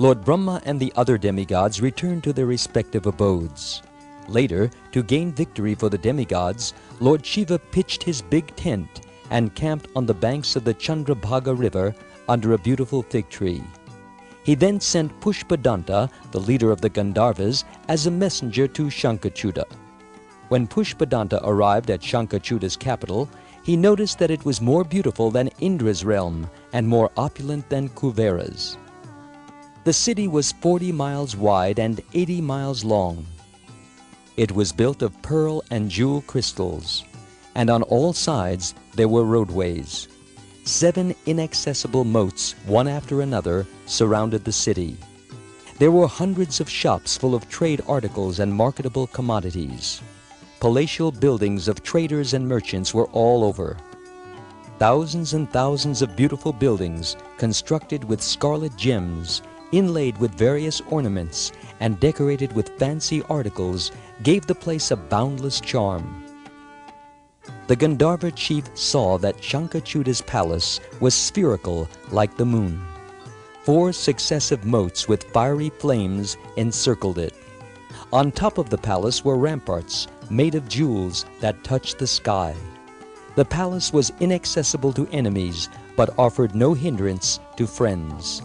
Lord Brahma and the other demigods returned to their respective abodes. Later, to gain victory for the demigods, Lord Shiva pitched his big tent and camped on the banks of the Chandrabhaga river under a beautiful fig tree. He then sent Pushpadanta, the leader of the Gandharvas, as a messenger to Sankhacuda. When Pushpadanta arrived at Sankhacuda's capital, he noticed that it was more beautiful than Indra's realm and more opulent than Kuvera's. The city was 40 miles wide and 80 miles long. It was built of pearl and jewel crystals, and on all sides there were roadways. 7 inaccessible moats, one after another, surrounded the city. There were hundreds of shops full of trade articles and marketable commodities. Palatial buildings of traders and merchants were all over. Thousands and thousands of beautiful buildings, constructed with scarlet gems, inlaid with various ornaments, and decorated with fancy articles, gave the place a boundless charm. The Gandharva chief saw that Sankhacuda's palace was spherical like the moon. 4 successive moats with fiery flames encircled it. On top of the palace were ramparts made of jewels that touched the sky. The palace was inaccessible to enemies, but offered no hindrance to friends.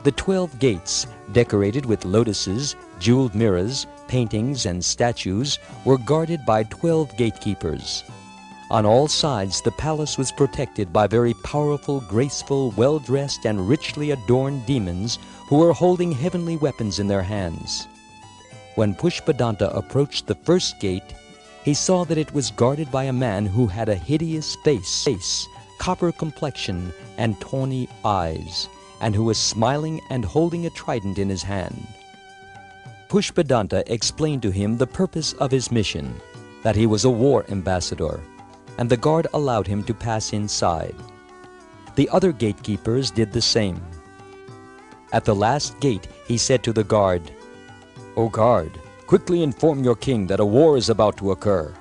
The 12 gates, decorated with lotuses, jeweled mirrors, paintings, and statues, were guarded by 12 gatekeepers. On all sides, the palace was protected by very powerful, graceful, well-dressed, and richly adorned demons who were holding heavenly weapons in their hands. When Pushpadanta approached the first gate, he saw that it was guarded by a man who had a hideous face, copper complexion, and tawny eyes, and who was smiling and holding a trident in his hand. Pushpadanta explained to him the purpose of his mission, that he was a war ambassador, and the guard allowed him to pass inside. The other gatekeepers did the same. At the last gate, he said to the guard, "O guard, quickly inform your king that a war is about to occur."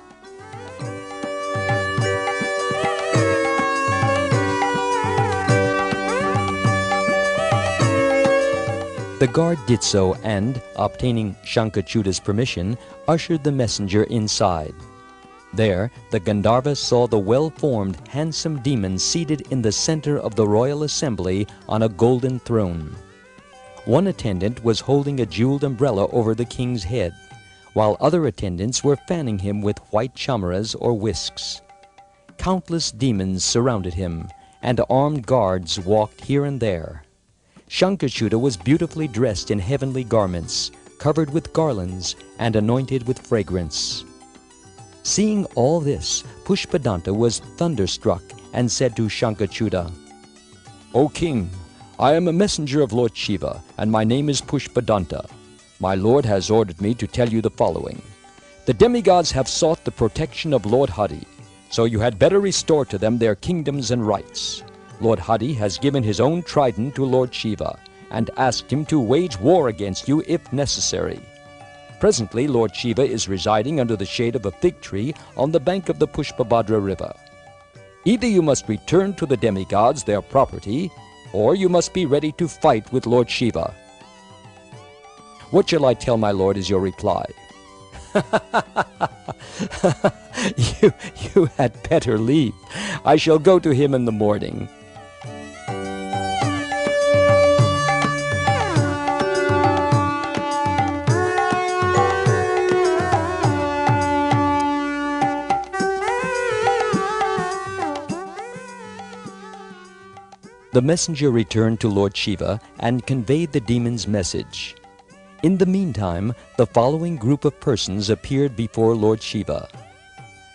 The guard did so and, obtaining Sankhacuda's permission, ushered the messenger inside. There, the Gandharva saw the well-formed, handsome demon seated in the center of the royal assembly on a golden throne. One attendant was holding a jeweled umbrella over the king's head, while other attendants were fanning him with white chamaras or whisks. Countless demons surrounded him, and armed guards walked here and there. Sankhacuda was beautifully dressed in heavenly garments, covered with garlands, and anointed with fragrance. Seeing all this, Pushpadanta was thunderstruck and said to Sankhacuda, "O king, I am a messenger of Lord Shiva, and my name is Pushpadanta. My lord has ordered me to tell you the following. The demigods have sought the protection of Lord Hari, so you had better restore to them their kingdoms and rights. Lord Hari has given his own trident to Lord Shiva and asked him to wage war against you if necessary. Presently, Lord Shiva is residing under the shade of a fig tree on the bank of the Pushpabhadra river. Either you must return to the demigods their property, or you must be ready to fight with Lord Shiva. What shall I tell my lord is your reply?" You had better leave. I shall go to him in the morning." The messenger returned to Lord Shiva and conveyed the demon's message. In the meantime, the following group of persons appeared before Lord Shiva: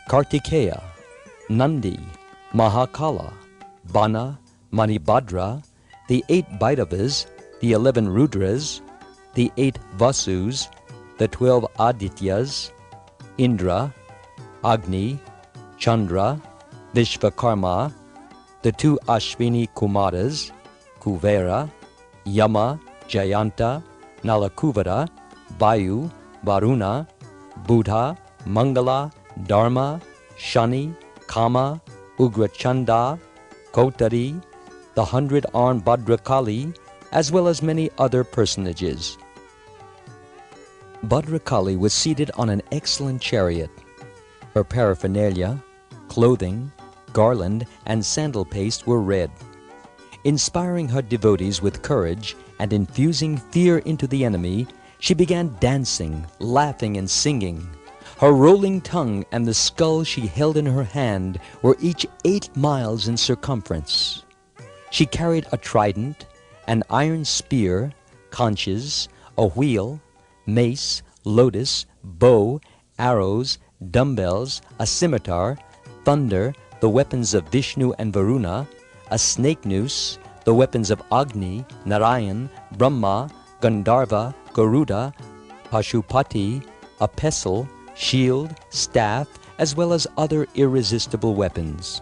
Kartikeya, Nandi, Mahakala, Bana, Manibhadra, the 8 Bhairavas, the 11 Rudras, the 8 Vasus, the 12 Adityas, Indra, Agni, Chandra, Vishvakarma, the 2 Ashwini Kumaras, Kuvera, Yama, Jayanta, Nalakuvara, Vayu, Varuna, Buddha, Mangala, Dharma, Shani, Kama, Ugrachanda, Kotari, the 100-armed Bhadrakali, as well as many other personages. Bhadrakali was seated on an excellent chariot. Her paraphernalia, clothing, garland, and sandal paste were red. Inspiring her devotees with courage and infusing fear into the enemy, she began dancing, laughing, and singing. Her rolling tongue and the skull she held in her hand were each 8 miles in circumference. She carried a trident, an iron spear, conches, a wheel, mace, lotus, bow, arrows, dumbbells, a scimitar, thunder, the weapons of Vishnu and Varuna, a snake noose, the weapons of Agni, Narayan, Brahma, Gandharva, Garuda, Pashupati, a pestle, shield, staff, as well as other irresistible weapons.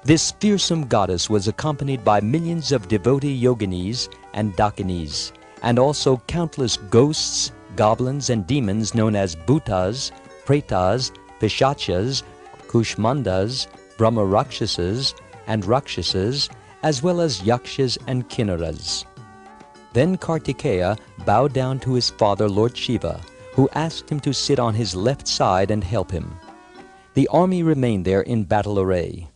This fearsome goddess was accompanied by millions of devotee yoginis and dakinis, and also countless ghosts, goblins, and demons known as bhutas, pretas, pishachas, kushmandas, brahma rakshasas, and rakshasas, as well as yakshas and kinnaras. Then Kartikeya bowed down to his father Lord Shiva, who asked him to sit on his left side and help him. The army remained there in battle array.